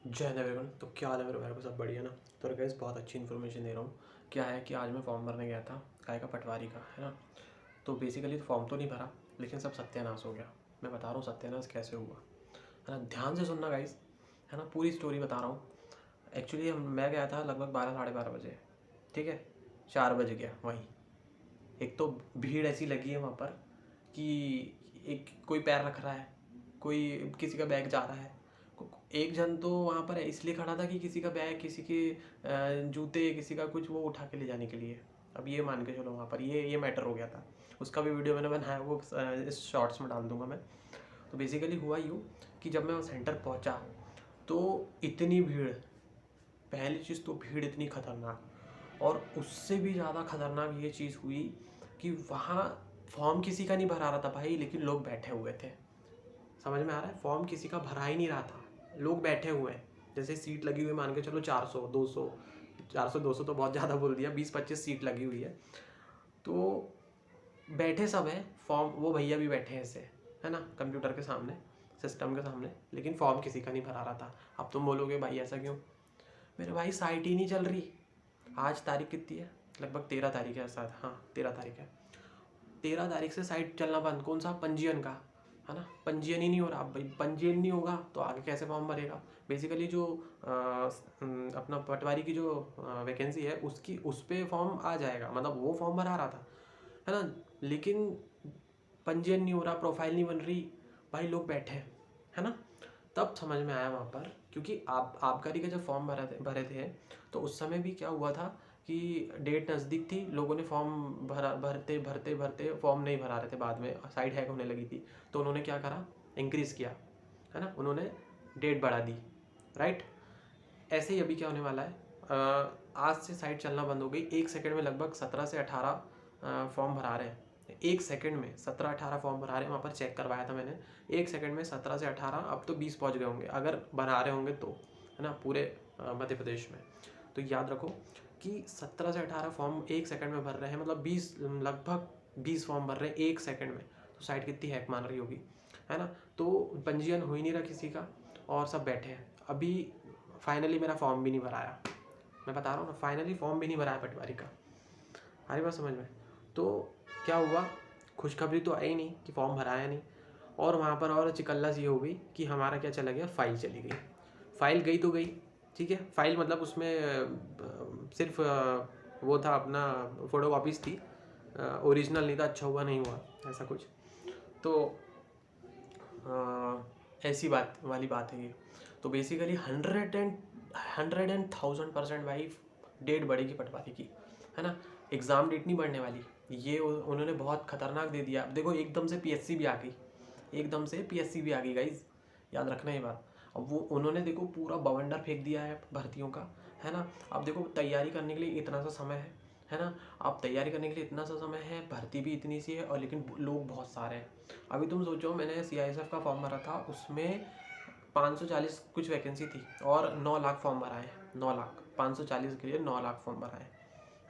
जय हिंद एवरीवन। तो क्या हाल है मेरे भाई को, सब बढ़िया ना। तो गाइस बहुत अच्छी इन्फॉर्मेशन दे रहा हूँ। क्या है कि आज मैं फॉर्म भरने गया था काय का, पटवारी का, है ना। तो बेसिकली तो फॉर्म तो नहीं भरा, लेकिन सब सत्यानाश हो गया। मैं बता रहा हूँ सत्यानाश कैसे हुआ, है ना। ध्यान से सुनना गाइस, है ना, पूरी स्टोरी बता रहा हूँ। एक्चुअली मैं गया था लगभग 12 साढ़े 12 बजे, ठीक है। 4 बज गया वहीं। एक तो भीड़ ऐसी लगी है वहाँ पर कि एक कोई पैर रख रहा है, कोई किसी का बैग जा रहा है। एक जन तो वहाँ पर इसलिए खड़ा था कि किसी का बैग, किसी के जूते, किसी का कुछ वो उठा के ले जाने के लिए। अब ये मान के चलो वहाँ पर ये मैटर हो गया था। उसका भी वीडियो मैंने बनाया, वो इस शॉर्ट्स में डाल दूंगा मैं। तो बेसिकली हुआ यूँ कि जब मैं वो सेंटर पहुँचा तो इतनी भीड़, पहली चीज़ तो भीड़ इतनी खतरनाक, और उससे भी ज़्यादा खतरनाक ये चीज़ हुई कि वहाँ फॉर्म किसी का नहीं भरा रहा था भाई, लेकिन लोग बैठे हुए थे। समझ में आ रहा है, फॉर्म किसी का भरा ही नहीं रहा था, लोग बैठे हुए हैं। जैसे सीट लगी हुई, मान के चलो 400 200, 400 200 तो बहुत ज़्यादा बोल दिया, 20-25 सीट लगी हुई है। तो बैठे सब हैं, फॉर्म वो भैया भी बैठे हैं ऐसे, है ना, कंप्यूटर के सामने, सिस्टम के सामने, लेकिन फॉर्म किसी का नहीं भरा रहा था। अब तुम बोलोगे भाई ऐसा क्यों? मेरे भाई साइट ही नहीं चल रही। आज तारीख कितनी है? लगभग 13 तारीख है शायद, हाँ 13 तारीख है। 13 तारीख से साइट चलना बंद। कौन सा? पंजीयन का, है ना। पंजीयन ही नहीं हो रहा। अब भाई पंजीयन नहीं होगा तो आगे कैसे फॉर्म भरेगा? बेसिकली जो अपना पटवारी की जो वैकेंसी है उसकी, उस पर फॉर्म आ जाएगा, मतलब वो फॉर्म भरा रहा था, है ना। लेकिन पंजीयन नहीं हो रहा, प्रोफाइल नहीं बन रही, भाई लोग बैठे हैं, है ना। तब समझ में आया वहाँ पर, क्योंकि आप आबकारी का जब फॉर्म भरे थे तो उस समय भी क्या हुआ था कि डेट नज़दीक थी, लोगों ने फॉर्म भरते भरते भरते फॉर्म नहीं भरा रहे थे, बाद में साइट हैक होने लगी थी। तो उन्होंने क्या करा, इंक्रीज़ किया, है ना, उन्होंने डेट बढ़ा दी, राइट। ऐसे ही अभी क्या होने वाला है, आज से साइट चलना बंद हो गई। 1 सेकंड में लगभग 17 से 18 फॉर्म भरा रहे हैं। 1 सेकंड में 17-18 फॉर्म भरा रहे हैं, वहाँ पर चेक करवाया था मैंने। 1 सेकंड में 17 से 18, अब तो 20 पहुँच गए होंगे अगर बना रहे होंगे तो, है ना, पूरे मध्य प्रदेश में। तो याद रखो कि 17 से 18 फॉर्म 1 सेकंड में भर रहे हैं, मतलब 20, लगभग 20 फॉर्म भर रहे हैं 1 सेकंड में। तो साइट कितनी हैक मान रही होगी, है ना। तो पंजीयन हो ही नहीं रहा किसी का, और सब बैठे हैं। अभी फाइनली मेरा फॉर्म भी नहीं भराया, मैं बता रहा हूँ ना, फाइनली फॉर्म भी नहीं भराया पटवारी का। हमारी बात समझ में? तो क्या हुआ, खुशखबरी तो आई नहीं कि फॉर्म भराया नहीं, और वहाँ पर और चिकल्लास ये हो गई कि हमारा क्या चला गया, फाइल चली गई। फाइल गई तो गई, ठीक है, फाइल मतलब उसमें सिर्फ वो था, अपना फ़ोटो कॉपीज़ थी, ओरिजिनल नहीं था। अच्छा हुआ नहीं हुआ, ऐसा कुछ। तो ऐसी बात वाली बात है ये। तो बेसिकली 100% भाई डेट बढ़ेगी पटवारी की, है ना। एग्ज़ाम डेट नहीं बढ़ने वाली, ये उन्होंने बहुत खतरनाक दे दिया। अब देखो एकदम से पीएससी भी आ गई, एकदम से पीएससी भी आ गई गाइज, याद रखना ये बात। अब वो उन्होंने देखो पूरा बवंडर फेंक दिया है भर्तियों का, है ना। अब देखो तैयारी करने के लिए इतना सा समय है ना। अब तैयारी करने के लिए इतना सा समय है, भर्ती भी इतनी सी है, और लेकिन लोग बहुत सारे हैं। अभी तुम सोचो, मैंने सीआईएसएफ का फॉर्म भरा था, उसमें 540 कुछ वैकेंसी थी, और 9 लाख फॉर्म भरा है। 9 लाख, 540 के लिए 9 लाख फॉर्म भरा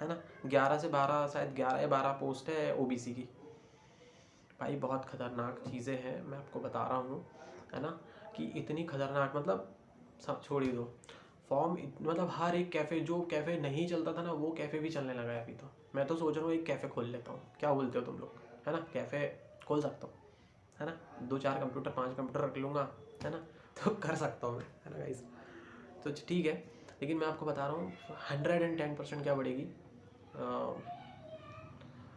है ना। 11 से 12, शायद 11 या 12 पोस्ट है ओबीसी की। भाई बहुत खतरनाक चीज़ें हैं, मैं आपको बता रहा हूँ, है ना, कि इतनी खतरनाक, मतलब सब छोड़ ही दो। फॉर्म मतलब हर एक कैफ़े, जो कैफ़े नहीं चलता था ना, वो कैफ़े भी चलने लगा है अभी तो। मैं तो सोच रहा हूँ एक कैफ़े खोल लेता हूँ, क्या बोलते हो तुम लोग? है ना, कैफ़े खोल सकता हूँ, है ना। 2-4 कंप्यूटर, 5 कंप्यूटर रख लूँगा, है ना, तो कर सकता हूँ मैं, है ना गाइस। तो ठीक है, लेकिन मैं आपको बता रहा हूँ 110% क्या बढ़ेगी,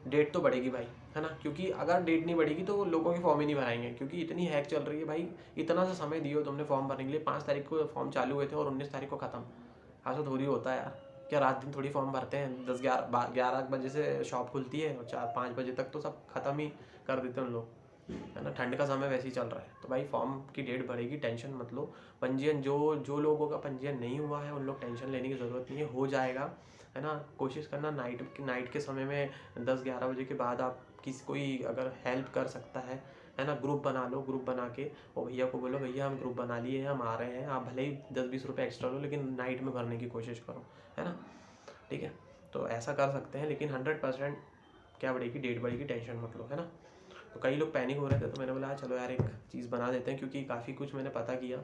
डेट तो बढ़ेगी भाई, है ना। क्योंकि अगर डेट नहीं बढ़ेगी तो लोगों के फॉर्म ही नहीं भराएंगे, क्योंकि इतनी हैक चल रही है भाई। इतना सा समय दियो तुमने फॉर्म भरने के लिए, 5 तारीख को फॉर्म चालू हुए थे और 19 तारीख को ख़त्म। ऐसा थोड़ी होता है यार, क्या रात दिन थोड़ी फॉर्म भरते हैं? 10-11 बजे से शॉप खुलती है और 4-5 बजे तक तो सब ख़त्म ही कर देते हैं उन लोग, है ना। ठंड का समय वैसे ही चल रहा है, तो भाई फॉर्म की डेट बढ़ेगी, टेंशन मत लो। पंजीयन जो जो लोगों का पंजीयन नहीं हुआ है उन लोग टेंशन लेने की ज़रूरत नहीं है, हो जाएगा, है ना। कोशिश करना नाइट के समय में 10-11 बजे के बाद आप किसी, कोई अगर हेल्प कर सकता है ना, ग्रुप बना लो। ग्रुप बना के और भैया को बोलो, भैया हम ग्रुप बना लिए हैं, हम आ रहे हैं, आप भले ही 10-20 रुपये एक्स्ट्रा लो, लेकिन नाइट में भरने की कोशिश करो, है ना, ठीक है। तो ऐसा कर सकते हैं, लेकिन 100% क्या बढ़ेगी, डेट बढ़ेगी, टेंशन मत लो, है ना। तो कई लोग पैनिक हो रहे थे, तो मैंने बोला चलो यार एक चीज़ बना देते हैं, क्योंकि काफ़ी कुछ मैंने पता किया।